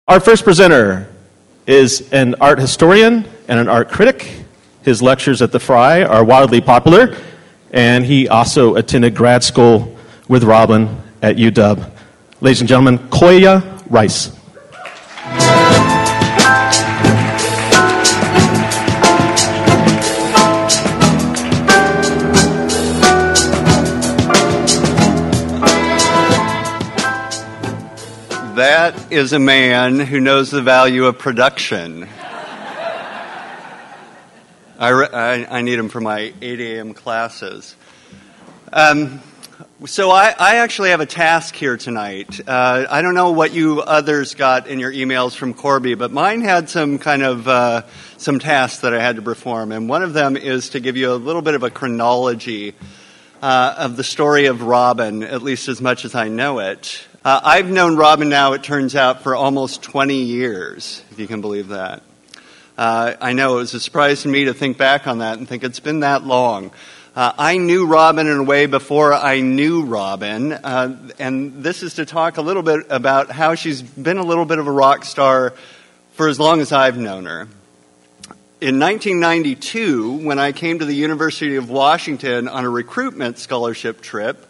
Our first presenter is an art historian and an art critic. His lectures at the Fry are wildly popular, and he also attended grad school with Robin at UW. Ladies and gentlemen, Kolya Rice. That is a man who knows the value of production. I need him for my 8 a.m. classes. So I actually have a task here tonight. I don't know what you others got in your emails from Corby, but mine had some kind of some tasks that I had to perform, and one of them is to give you a little bit of a chronology of the story of Robin, at least as much as I know it. I've known Robin now, it turns out, for almost 20 years, if you can believe that. I know it was a surprise to me to think back on that and think it's been that long. I knew Robin in a way before I knew Robin, and this is to talk a little bit about how she's been a little bit of a rock star for as long as I've known her. In 1992, when I came to the University of Washington on a recruitment scholarship trip,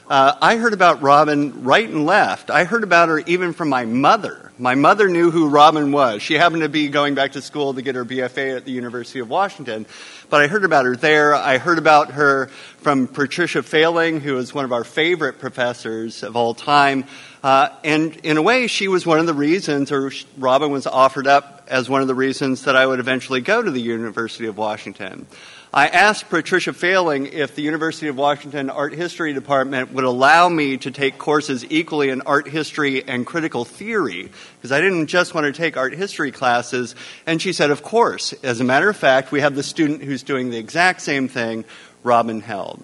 I heard about Robin right and left. I heard about her even from my mother. My mother knew who Robin was. She happened to be going back to school to get her BFA at the University of Washington. But I heard about her there. I heard about her from Patricia Failing, who was one of our favorite professors of all time. And in a way, she was one of the reasons, or Robin was offered up as one of the reasons that I would eventually go to the University of Washington. I asked Patricia Failing if the University of Washington Art History Department would allow me to take courses equally in art history and critical theory, because I didn't just want to take art history classes, and she said, of course. As a matter of fact, we have the student who's doing the exact same thing Robin held.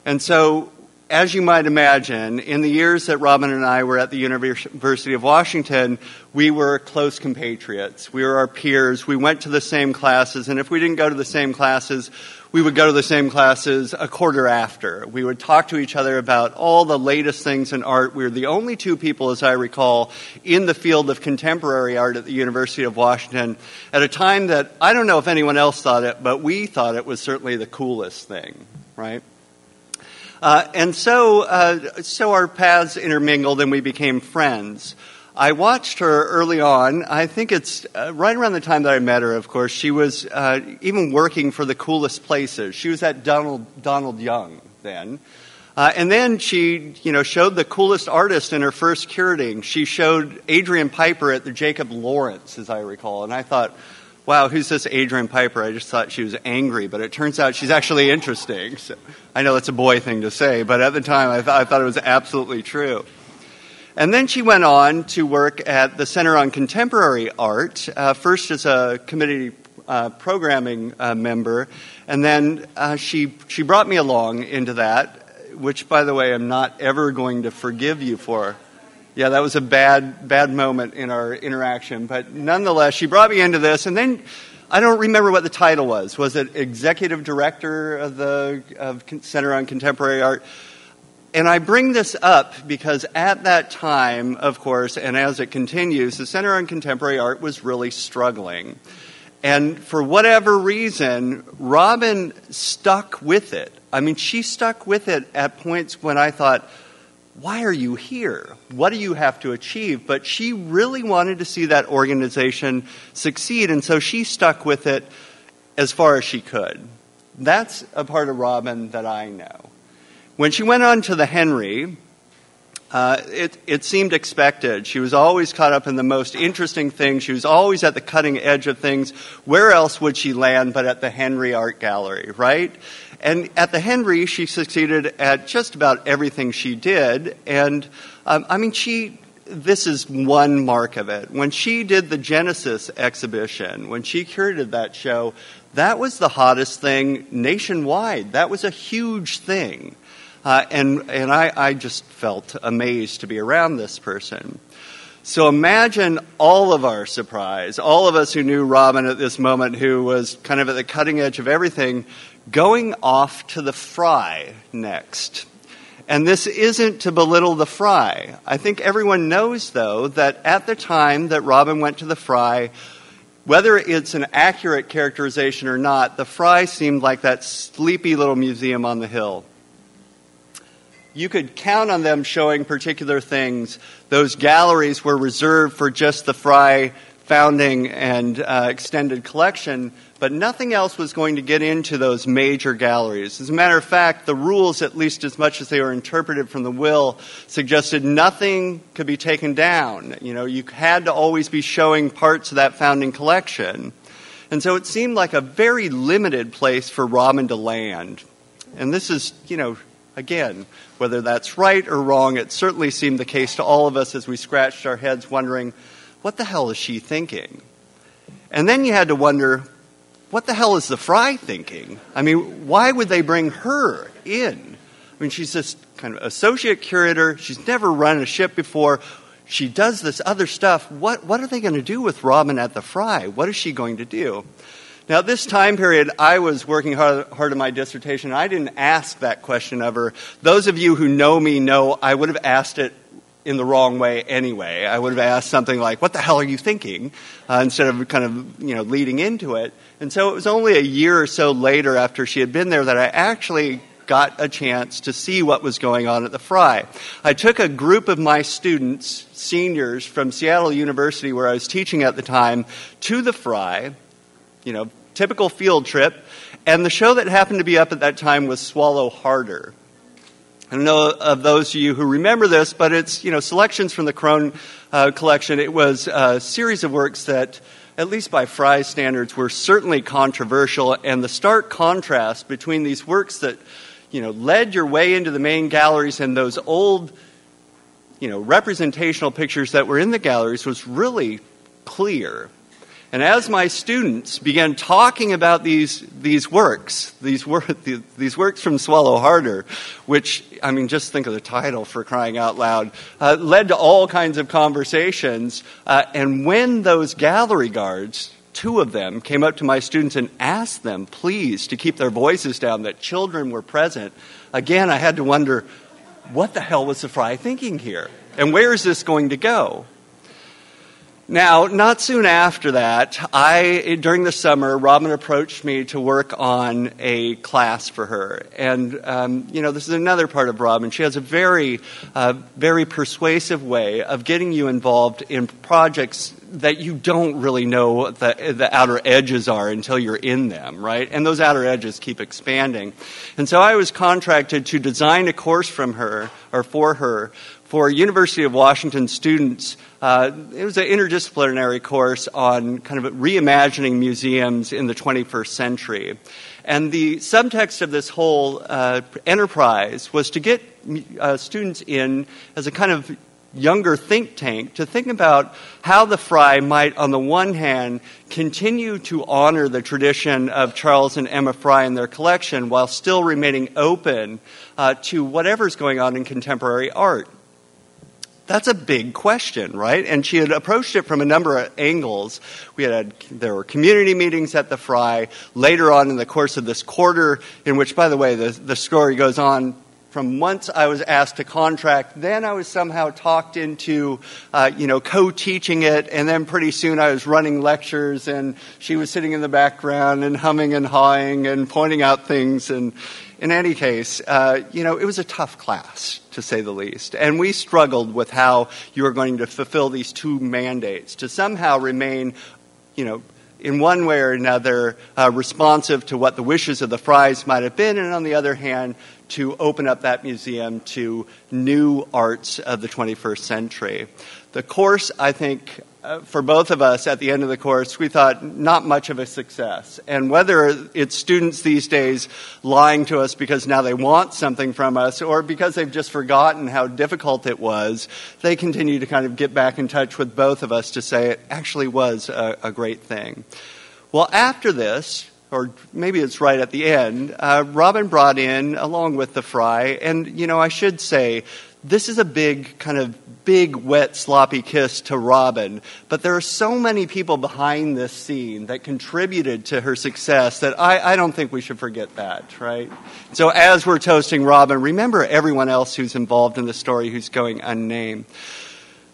And so, as you might imagine, in the years that Robin and I were at the University of Washington, we were close compatriots. We were our peers. We went to the same classes, and if we didn't go to the same classes, we would go to the same classes a quarter after. We would talk to each other about all the latest things in art. We were the only two people, as I recall, in the field of contemporary art at the University of Washington at a time that I don't know if anyone else thought it, but we thought it was certainly the coolest thing, right? And so our paths intermingled and we became friends. I watched her early on. I think it's right around the time that I met her, of course. She was even working for the coolest places. She was at Donald Young then. And then she, showed the coolest artist in her first curating. She showed Adrian Piper at the Jacob Lawrence, as I recall. And I thought, wow, who's this Adrian Piper? I just thought she was angry, but it turns out she's actually interesting. So, I know it's a boy thing to say, but at the time I thought it was absolutely true. And then she went on to work at the Center on Contemporary Art, first as a committee programming member, and then she brought me along into that, which, by the way, I'm not ever going to forgive you for. Yeah, that was a bad moment in our interaction. But nonetheless, she brought me into this, and then I don't remember what the title was. Was it Executive Director of the Center on Contemporary Art? And I bring this up because at that time, of course, and as it continues, the Center on Contemporary Art was really struggling. And for whatever reason, Robin stuck with it. I mean, she stuck with it at points when I thought, why are you here? What do you have to achieve? But she really wanted to see that organization succeed, and so she stuck with it as far as she could. That's a part of Robin that I know. When she went on to the Henry, it seemed expected. She was always caught up in the most interesting things. She was always at the cutting edge of things. Where else would she land but at the Henry Art Gallery, right? And at the Henry, she succeeded at just about everything she did. And, this is one mark of it. When she did the Genesis exhibition, when she curated that show, that was the hottest thing nationwide. That was a huge thing. And I just felt amazed to be around this person. So imagine all of our surprise, all of us who knew Robin at this moment, who was kind of at the cutting edge of everything, going off to the Fry next. And this isn't to belittle the Fry. I think everyone knows, though, that at the time that Robin went to the Fry, whether it's an accurate characterization or not, the Fry seemed like that sleepy little museum on the hill. You could count on them showing particular things. Those galleries were reserved for just the Fry founding and extended collection, but nothing else was going to get into those major galleries. As a matter of fact, the rules, at least as much as they were interpreted from the will, suggested nothing could be taken down. You know, you had to always be showing parts of that founding collection. And so it seemed like a very limited place for Robin to land. And this is, you know, again, whether that's right or wrong, it certainly seemed the case to all of us as we scratched our heads wondering, what the hell is she thinking? And then you had to wonder, what the hell is the Fry thinking? I mean, why would they bring her in? I mean, she's this kind of associate curator. She's never run a ship before. She does this other stuff. What are they going to do with Robin at the Fry? What is she going to do? Now, this time period, I was working hard on my dissertation. I didn't ask that question of her. Those of you who know me know I would have asked it in the wrong way anyway. I would have asked something like, what the hell are you thinking? Instead of kind of, you know, leading into it. And so it was only a year or so later after she had been there that I actually got a chance to see what was going on at the Fry. I took a group of my students, seniors from Seattle University where I was teaching at the time, to the Fry, you know, typical field trip, and the show that happened to be up at that time was Swallow Harder. I don't know of those of you who remember this, but it's, you know, selections from the Crone collection. It was a series of works that, at least by Fry's standards, were certainly controversial, and the stark contrast between these works that, you know, led your way into the main galleries and those old, you know, representational pictures that were in the galleries was really clear. And as my students began talking about these works from Swallow Harder, which, I mean, just think of the title, for crying out loud, led to all kinds of conversations. And when those gallery guards, two of them, came up to my students and asked them, please, to keep their voices down, that children were present, again, I had to wonder, what the hell was the Fry thinking here? And where is this going to go? Now, not soon after that, during the summer, Robin approached me to work on a class for her. And, you know, this is another part of Robin. She has a very persuasive way of getting you involved in projects that you don't really know the outer edges are until you're in them, right? And those outer edges keep expanding. And so I was contracted to design a course for her, for University of Washington students. It was an interdisciplinary course on kind of reimagining museums in the 21st century. And the subtext of this whole enterprise was to get students in as a kind of younger think tank to think about how the Fry might, on the one hand, continue to honor the tradition of Charles and Emma Fry in their collection while still remaining open to whatever's going on in contemporary art. That's a big question, right? And she had approached it from a number of angles. There were community meetings at the Fry later on in the course of this quarter, in which, by the way, the story goes on from once I was asked to contract, then I was somehow talked into, co-teaching it, and then pretty soon I was running lectures, and she was sitting in the background and humming and hawing and pointing out things. And in any case, it was a tough class, to say the least. And we struggled with how you were going to fulfill these two mandates, to somehow remain, in one way or another, responsive to what the wishes of the Frys might have been, and on the other hand, to open up that museum to new arts of the 21st century. The course, I think, for both of us at the end of the course, we thought not much of a success. And whether it's students these days lying to us because now they want something from us, or because they've just forgotten how difficult it was, they continue to kind of get back in touch with both of us to say it actually was a great thing. Well, after this, or maybe it's right at the end, Robin brought in, along with the Fry, and, I should say, this is a big, wet, sloppy kiss to Robin, but there are so many people behind this scene that contributed to her success that I don't think we should forget that, right? So as we're toasting Robin, remember everyone else who's involved in the story who's going unnamed.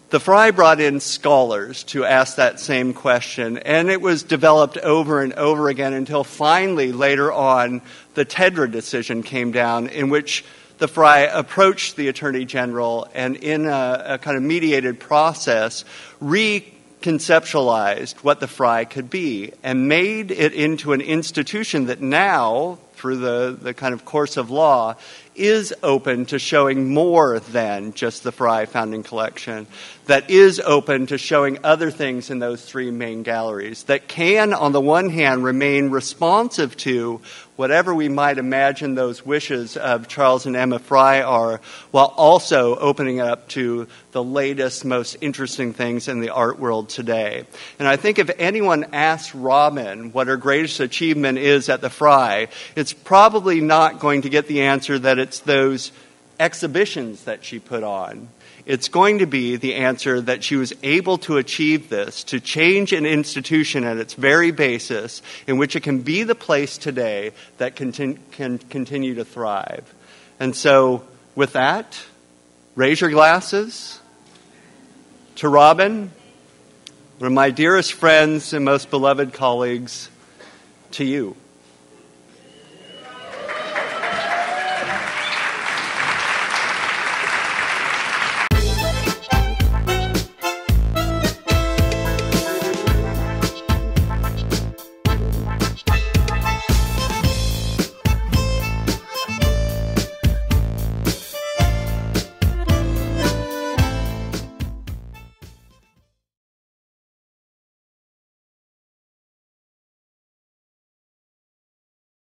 The Fry brought in scholars to ask that same question, and it was developed over and over again until finally, later on, the Tedra decision came down, in which the Fry approached the Attorney General and, in a kind of mediated process, reconceptualized what the Fry could be and made it into an institution that now, through the kind of course of law, is open to showing more than just the Fry Founding Collection, that is open to showing other things in those three main galleries, that can, on the one hand, remain responsive to whatever we might imagine those wishes of Charles and Emma Fry are, while also opening up to the latest, most interesting things in the art world today. And I think if anyone asks Robin what her greatest achievement is at the Fry, it's probably not going to get the answer that it's those exhibitions that she put on. It's going to be the answer that she was able to achieve this, to change an institution at its very basis, in which it can be the place today that can continue to thrive. And so, with that, raise your glasses to Robin, one of my dearest friends and most beloved colleagues, to you.